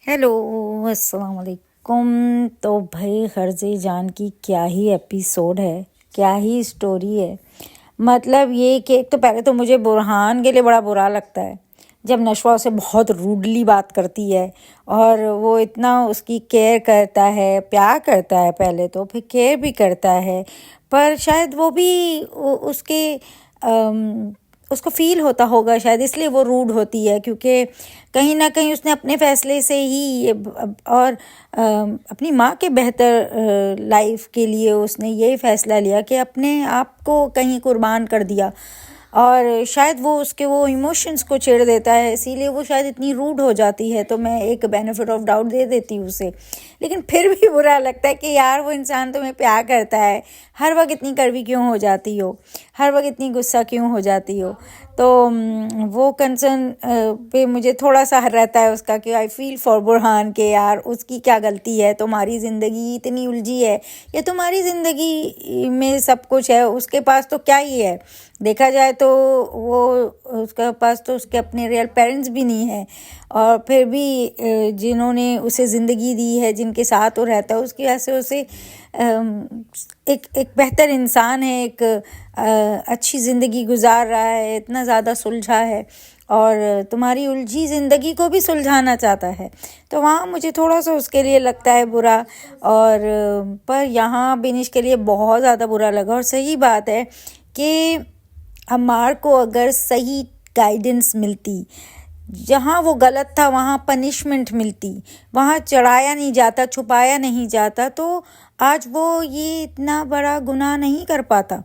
Hello, अस्सलाम वालेकुम। तो भाई हर्जे जान की क्या ही एपिसोड है, क्या ही स्टोरी है। मतलब ये कि एक तो पहले तो मुझे बुरहान के लिए बड़ा बुरा लगता है जब नशवा उसे बहुत रूडली बात करती है और वो इतना उसकी केयर करता है, प्यार करता है पहले तो, फिर केयर भी करता है। पर शायद वो भी उसके उसको फील होता होगा शायद, इसलिए वो रूड होती है, क्योंकि कहीं ना कहीं उसने अपने फैसले से ही और अपनी माँ के बेहतर लाइफ के लिए उसने यही फैसला लिया कि अपने आप को कहीं कुर्बान कर दिया। और शायद वो उसके वो इमोशंस को छेड़ देता है, इसीलिए वो शायद इतनी रूड हो जाती है। तो मैं एक बेनिफिट ऑफ डाउट दे देती हूँ उसे, लेकिन फिर भी बुरा लगता है कि यार वो इंसान तुम्हें प्यार करता है, हर वक्त इतनी कड़वी क्यों हो जाती हो, हर वक्त इतनी गुस्सा क्यों हो जाती हो। तो वो कंसर्न पे मुझे थोड़ा सा रहता है उसका कि आई फील फॉर बुरहान के यार उसकी क्या गलती है, तुम्हारी ज़िंदगी इतनी उलझी है, या तुम्हारी ज़िंदगी में सब कुछ है, उसके पास तो क्या ही है। देखा जाए तो वो उसके पास तो उसके अपने रियल पेरेंट्स भी नहीं है, और फिर भी जिन्होंने उसे ज़िंदगी दी है, जिनके साथ वो रहता है, उसकी वजह से उसे एक एक बेहतर इंसान है, एक अच्छी ज़िंदगी गुजार रहा है, इतना ज़्यादा सुलझा है और तुम्हारी उलझी ज़िंदगी को भी सुलझाना चाहता है। तो वहाँ मुझे थोड़ा सा उसके लिए लगता है बुरा। और पर यहाँ बिनिश के लिए बहुत ज़्यादा बुरा लगा। और सही बात है कि अम्मार को अगर सही गाइडेंस मिलती, जहाँ वो गलत था वहाँ पनिशमेंट मिलती, वहाँ चढ़ाया नहीं जाता, छुपाया नहीं जाता, तो आज वो ये इतना बड़ा गुनाह नहीं कर पाता।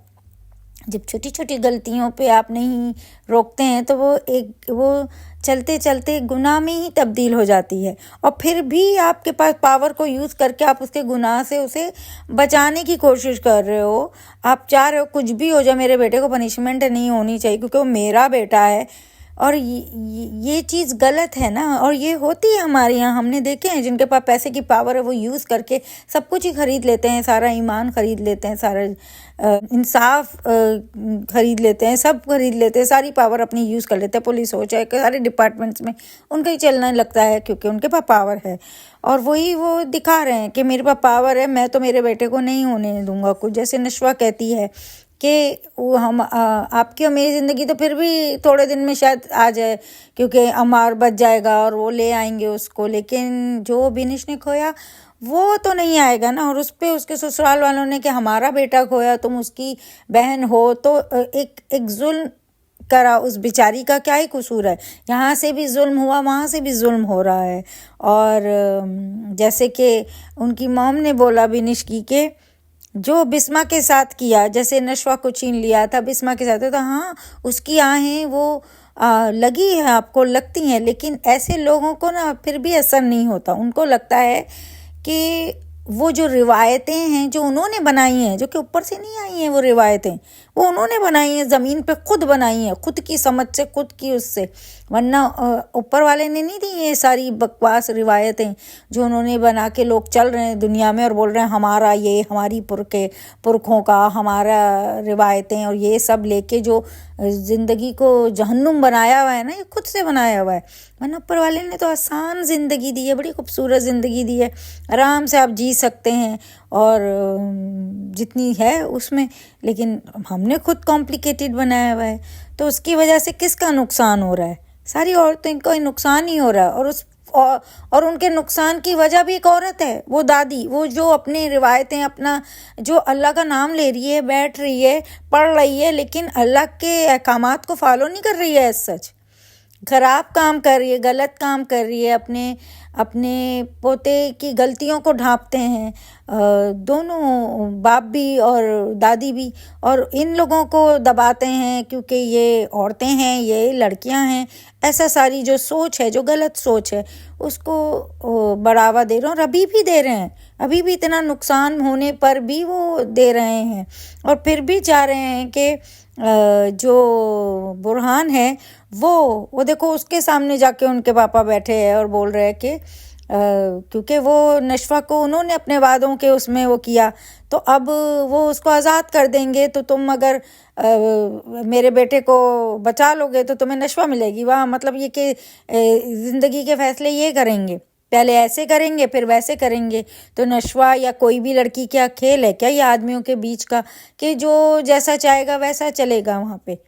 जब छोटी छोटी गलतियों पे आप नहीं रोकते हैं तो वो चलते चलते गुनाह में ही तब्दील हो जाती है। और फिर भी आपके पास पावर को यूज़ करके आप उसके गुनाह से उसे बचाने की कोशिश कर रहे हो। आप चाह रहे हो कुछ भी हो जाए, मेरे बेटे को पनिशमेंट नहीं होनी चाहिए क्योंकि वो मेरा बेटा है। और ये चीज़ गलत है ना। और ये होती है हमारे यहाँ, हमने देखे हैं जिनके पास पैसे की पावर है वो यूज़ करके सब कुछ ही खरीद लेते हैं, सारा ईमान खरीद लेते हैं, सारा इंसाफ खरीद लेते हैं, सब खरीद लेते हैं, सारी पावर अपनी यूज़ कर लेते हैं। पुलिस हो चाहे सारे डिपार्टमेंट्स में उनका ही चलना लगता है क्योंकि उनके पास पावर है। और वही वो दिखा रहे हैं कि मेरे पास पावर है, मैं तो मेरे बेटे को नहीं होने दूंगा कुछ। जैसे नशवा कहती है कि वो हम आपकी और मेरी ज़िंदगी तो फिर भी थोड़े दिन में शायद आ जाए क्योंकि अमार बच जाएगा और वो ले आएंगे उसको, लेकिन जो बिनिश ने खोया वो तो नहीं आएगा ना। और उस पे उसके ससुराल वालों ने कि हमारा बेटा खोया, तुम उसकी बहन हो, तो एक एक जुल्म करा उस बेचारी का, क्या ही कसूर है। यहाँ से भी जुल्म हुआ, वहाँ से भी जुल्म हो रहा है। और जैसे कि उनकी मॉम ने बोला बिनिश की के जो बिस्मा के साथ किया, जैसे नशवा को छीन लिया था बिस्मा के साथ, तो हाँ उसकी आहें वो लगी है, आपको लगती हैं, लेकिन ऐसे लोगों को ना फिर भी असर नहीं होता। उनको लगता है कि वो जो रिवायतें हैं जो उन्होंने बनाई हैं, जो कि ऊपर से नहीं आई हैं, वो रिवायतें वो उन्होंने बनाई हैं, ज़मीन पे खुद बनाई हैं, खुद की समझ से, खुद की उससे, वरना ऊपर वाले ने नहीं दी ये सारी बकवास रिवायतें जो उन्होंने बना के लोग चल रहे हैं दुनिया में और बोल रहे हैं हमारा ये, हमारी पुरखों का, हमारा रिवायतें और ये सब लेके जो ज़िंदगी को जहन्नुम बनाया हुआ है ना, ये खुद से बनाया हुआ है। वरना ऊपर वाले ने तो आसान ज़िंदगी दी है, बड़ी खूबसूरत ज़िंदगी दी है, आराम से आप जी सकते हैं और जितनी है उसमें, लेकिन हमने खुद कॉम्प्लिकेटेड बनाया हुआ है। तो उसकी वजह से किसका नुकसान हो रहा है? सारी औरतों का नुकसान ही हो रहा है। और उनके नुकसान की वजह भी एक औरत है, वो दादी, वो जो अपनी रिवायतें, अपना जो अल्लाह का नाम ले रही है, बैठ रही है, पढ़ रही है, लेकिन अल्लाह के अहकामात को फॉलो नहीं कर रही है, सच खराब काम कर रही है, गलत काम कर रही है, अपने अपने पोते की गलतियों को ढांपते हैं दोनों बाप भी और दादी भी, और इन लोगों को दबाते हैं क्योंकि ये औरतें हैं, ये लड़कियां हैं। ऐसा सारी जो सोच है, जो गलत सोच है, उसको बढ़ावा दे रहे हैं और अभी भी दे रहे हैं। अभी भी इतना नुकसान होने पर भी वो दे रहे हैं और फिर भी चाह रहे हैं कि जो बुरहान है वो देखो उसके सामने जाके उनके पापा बैठे हैं और बोल रहे हैं कि क्योंकि वो नशवा को उन्होंने अपने वादों के उसमें वो किया, तो अब वो उसको आज़ाद कर देंगे, तो तुम अगर मेरे बेटे को बचा लोगे तो तुम्हें नशवा मिलेगी। वाह, मतलब ये कि ज़िंदगी के फैसले ये करेंगे। पहले ऐसे करेंगे फिर वैसे करेंगे। तो नशवा या कोई भी लड़की क्या खेल है क्या ये आदमियों के बीच का कि जो जैसा चाहेगा वैसा चलेगा वहाँ पे।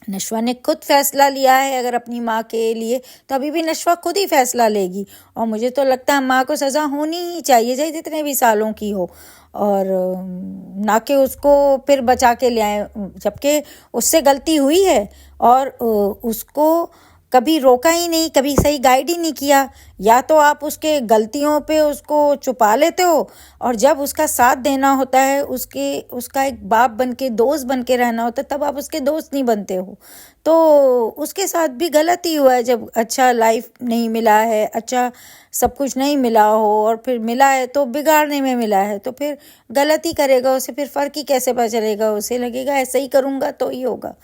नशवा ने खुद फैसला लिया है अगर अपनी माँ के लिए, तो अभी भी नशवा खुद ही फैसला लेगी। और मुझे तो लगता है माँ को सज़ा होनी ही चाहिए, चाहे जितने भी सालों की हो, और ना कि उसको फिर बचा के ले आए, जबकि उससे गलती हुई है और उसको कभी रोका ही नहीं, कभी सही गाइड ही नहीं किया। या तो आप उसके गलतियों पे उसको छुपा लेते हो, और जब उसका साथ देना होता है, उसका एक बाप बन के दोस्त बन के रहना होता है, तब आप उसके दोस्त नहीं बनते हो। तो उसके साथ भी गलत ही हुआ है जब अच्छा लाइफ नहीं मिला है, अच्छा सब कुछ नहीं मिला हो, और फिर मिला है तो बिगाड़ने में मिला है, तो फिर गलत ही करेगा। उसे फिर फ़र्क ही कैसे पता चलेगा, उसे लगेगा ऐसा ही करूँगा तो ही होगा।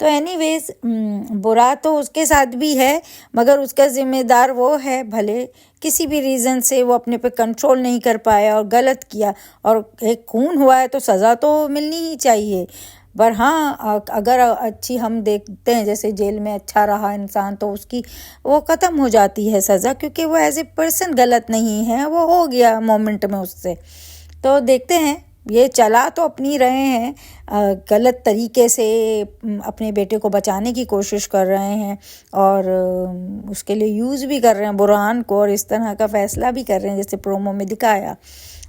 तो एनीवेज बुरा तो उसके साथ भी है, मगर उसका ज़िम्मेदार वो है। भले किसी भी रीज़न से वो अपने पे कंट्रोल नहीं कर पाया और गलत किया, और एक खून हुआ है तो सज़ा तो मिलनी ही चाहिए। पर हाँ, अगर अच्छी हम देखते हैं जैसे जेल में अच्छा रहा इंसान, तो उसकी वो ख़त्म हो जाती है सज़ा, क्योंकि वो एज ए पर्सन गलत नहीं है, वो हो गया मोमेंट में उससे। तो देखते हैं, ये चला तो अपनी रहे हैं, गलत तरीके से अपने बेटे को बचाने की कोशिश कर रहे हैं, और उसके लिए यूज़ भी कर रहे हैं बुरहान को, और इस तरह का फ़ैसला भी कर रहे हैं जैसे प्रोमो में दिखाया।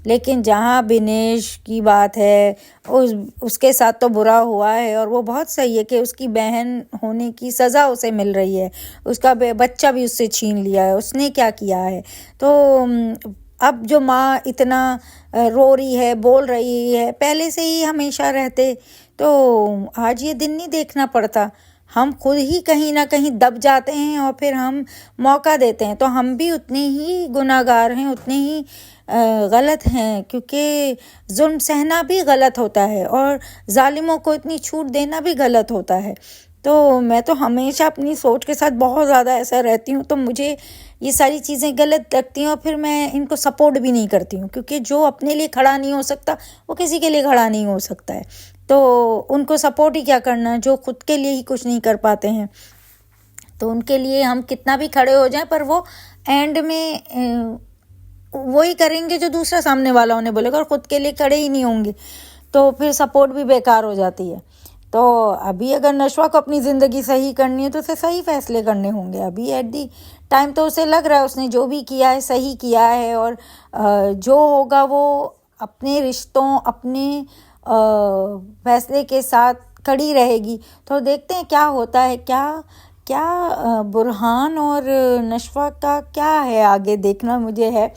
लेकिन जहाँ बिनेश की बात है, उसके साथ तो बुरा हुआ है, और वो बहुत सही है कि उसकी बहन होने की सज़ा उसे मिल रही है, उसका बच्चा भी उससे छीन लिया है, उसने क्या किया है। तो अब जो माँ इतना रो रही है, बोल रही है, पहले से ही हमेशा रहते तो आज ये दिन नहीं देखना पड़ता। हम खुद ही कहीं ना कहीं दब जाते हैं और फिर हम मौका देते हैं, तो हम भी उतने ही गुनाहगार हैं, उतने ही गलत हैं, क्योंकि जुल्म सहना भी गलत होता है और जालिमों को इतनी छूट देना भी गलत होता है। तो मैं तो हमेशा अपनी सोच के साथ बहुत ज़्यादा ऐसा रहती हूँ, तो मुझे ये सारी चीज़ें गलत लगती हैं, और फिर मैं इनको सपोर्ट भी नहीं करती हूँ, क्योंकि जो अपने लिए खड़ा नहीं हो सकता वो किसी के लिए खड़ा नहीं हो सकता है। तो उनको सपोर्ट ही क्या करना, जो खुद के लिए ही कुछ नहीं कर पाते हैं। तो उनके लिए हम कितना भी खड़े हो जाएं, पर वो एंड में वही करेंगे जो दूसरा सामने वाला उन्हें बोलेगा, और ख़ुद के लिए खड़े ही नहीं होंगे, तो फिर सपोर्ट भी बेकार हो जाती है। तो अभी अगर नशवा को अपनी ज़िंदगी सही करनी है तो उसे सही फैसले करने होंगे। अभी एट दी टाइम तो उसे लग रहा है उसने जो भी किया है सही किया है, और जो होगा वो अपने रिश्तों, अपने फैसले के साथ खड़ी रहेगी। तो देखते हैं क्या होता है, क्या क्या बुरहान और नशवा का क्या है आगे देखना मुझे है।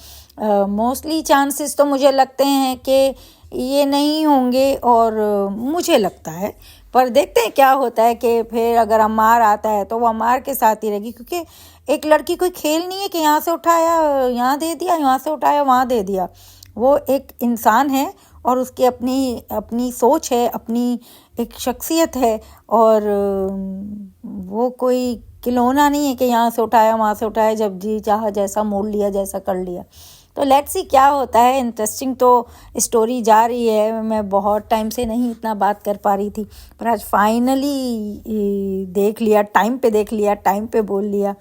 मोस्टली चांसेस तो मुझे लगते हैं कि ये नहीं होंगे, और मुझे लगता है, पर देखते हैं क्या होता है कि फिर अगर अम्मार आता है तो वो अम्मार के साथ ही रहेगी, क्योंकि एक लड़की कोई खेल नहीं है कि यहाँ से उठाया यहाँ दे दिया, यहाँ से उठाया वहाँ दे दिया। वो एक इंसान है, और उसकी अपनी अपनी सोच है, अपनी एक शख्सियत है, और वो कोई खिलौना नहीं है कि यहाँ से उठाया वहाँ से उठाया, जब जी चाहा जैसा मोड़ लिया, जैसा कर लिया। तो लेट्स सी क्या होता है। इंटरेस्टिंग तो स्टोरी जा रही है, मैं बहुत टाइम से नहीं इतना बात कर पा रही थी, पर आज फाइनली देख लिया, टाइम पे देख लिया, टाइम पे बोल लिया।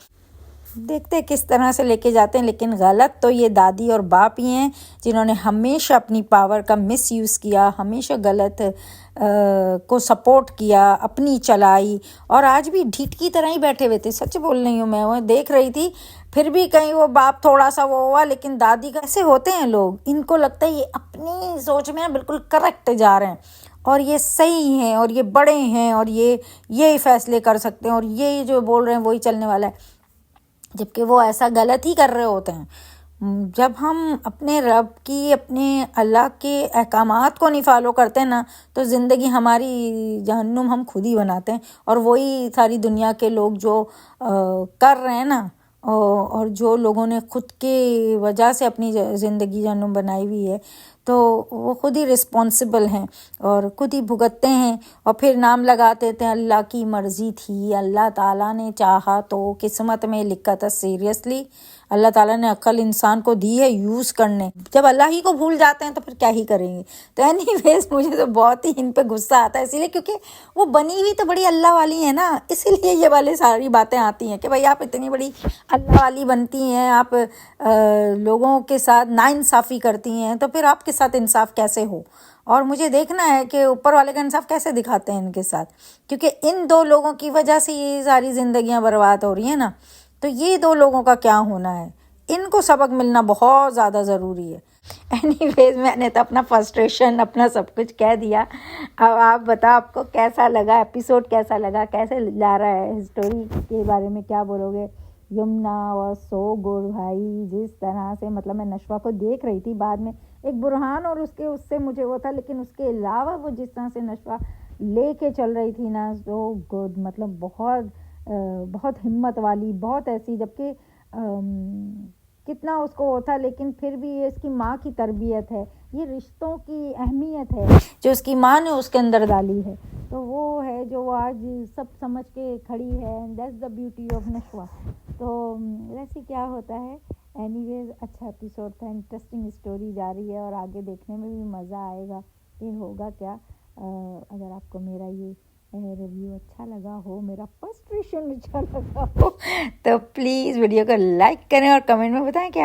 देखते हैं किस तरह से लेके जाते हैं। लेकिन गलत तो ये दादी और बाप ही हैं, जिन्होंने हमेशा अपनी पावर का मिसयूज़ किया, हमेशा गलत को सपोर्ट किया, अपनी चलाई, और आज भी ढीठ की तरह ही बैठे हुए थे। सच बोल रही हूँ, मैं वो देख रही थी, फिर भी कहीं वो बाप थोड़ा सा वो हुआ, लेकिन दादी का ऐसे होते हैं लोग, इनको लगता है ये अपनी सोच में बिल्कुल करेक्ट जा रहे हैं, और ये सही हैं, और ये बड़े हैं, और ये फैसले कर सकते हैं, और ये जो बोल रहे हैं वही चलने वाला है, जबकि वो ऐसा गलत ही कर रहे होते हैं। जब हम अपने रब की, अपने अल्लाह के अहकामात को नहीं फॉलो करते हैं ना, तो ज़िंदगी हमारी जहन्नुम हम खुद ही बनाते हैं। और वही सारी दुनिया के लोग जो कर रहे हैं ना, और जो लोगों ने खुद के वजह से अपनी ज़िंदगी जहन्नुम बनाई हुई है, तो वो खुद ही रिस्पॉन्सिबल हैं और खुद ही भुगतते हैं, और फिर नाम लगा देते हैं अल्लाह की मर्ज़ी थी, अल्लाह ताला ने चाहा, तो किस्मत में लिखा था। सीरियसली अल्लाह ताला ने अक्ल इंसान को दी है यूज़ करने, जब अल्लाह ही को भूल जाते हैं तो फिर क्या ही करेंगे। तो एनीवेज मुझे तो बहुत ही इन पे गुस्सा आता है, इसीलिए क्योंकि वो बनी हुई तो बड़ी अल्लाह वाली है ना, इसीलिए ये वाली सारी बातें आती हैं कि भाई आप इतनी बड़ी अल्लाह वाली बनती हैं, आप लोगों के साथ नाइंसाफ़ी करती हैं, तो फिर आपके साथ इंसाफ कैसे हो। और मुझे देखना है कि ऊपर वाले का इंसाफ कैसे दिखाते हैं इनके साथ, क्योंकि इन दो लोगों की वजह से ये सारी ज़िंदगियां बर्बाद हो रही हैं ना। तो ये दो लोगों का क्या होना है, इनको सबक मिलना बहुत ज़्यादा ज़रूरी है। एनीवेज मैंने तो अपना फ्रस्ट्रेशन अपना सब कुछ कह दिया। अब आप बताओ आपको कैसा लगा एपिसोड, कैसा लगा, कैसे जा रहा है, स्टोरी के बारे में क्या बोलोगे। यमुना और सो गुड भाई, जिस तरह से मतलब मैं नशवा को देख रही थी, बाद में एक बुरहान और उससे मुझे वो था, लेकिन उसके अलावा वो जिस तरह से नशवा लेके चल रही थी ना, सो गुड, मतलब बहुत हिम्मत वाली, बहुत ऐसी, जबकि कितना उसको वो था, लेकिन फिर भी ये इसकी माँ की तरबियत है, ये रिश्तों की अहमियत है जो उसकी माँ ने उसके अंदर डाली है, तो वो है जो वो आज सब समझ के खड़ी है। दैट्स द ब्यूटी ऑफ नशवा। तो वैसे क्या होता है। एनीवेज अच्छा एपिसोड था, इंटरेस्टिंग स्टोरी जा रही है और आगे देखने में भी मज़ा आएगा कि होगा क्या। अगर आपको मेरा ये रिव्यू अच्छा लगा हो, मेरा फ्रस्ट्रेशन अच्छा लगा हो, तो प्लीज़ वीडियो को लाइक करें और कमेंट में बताएं कि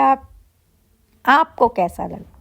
आपको कैसा लगा।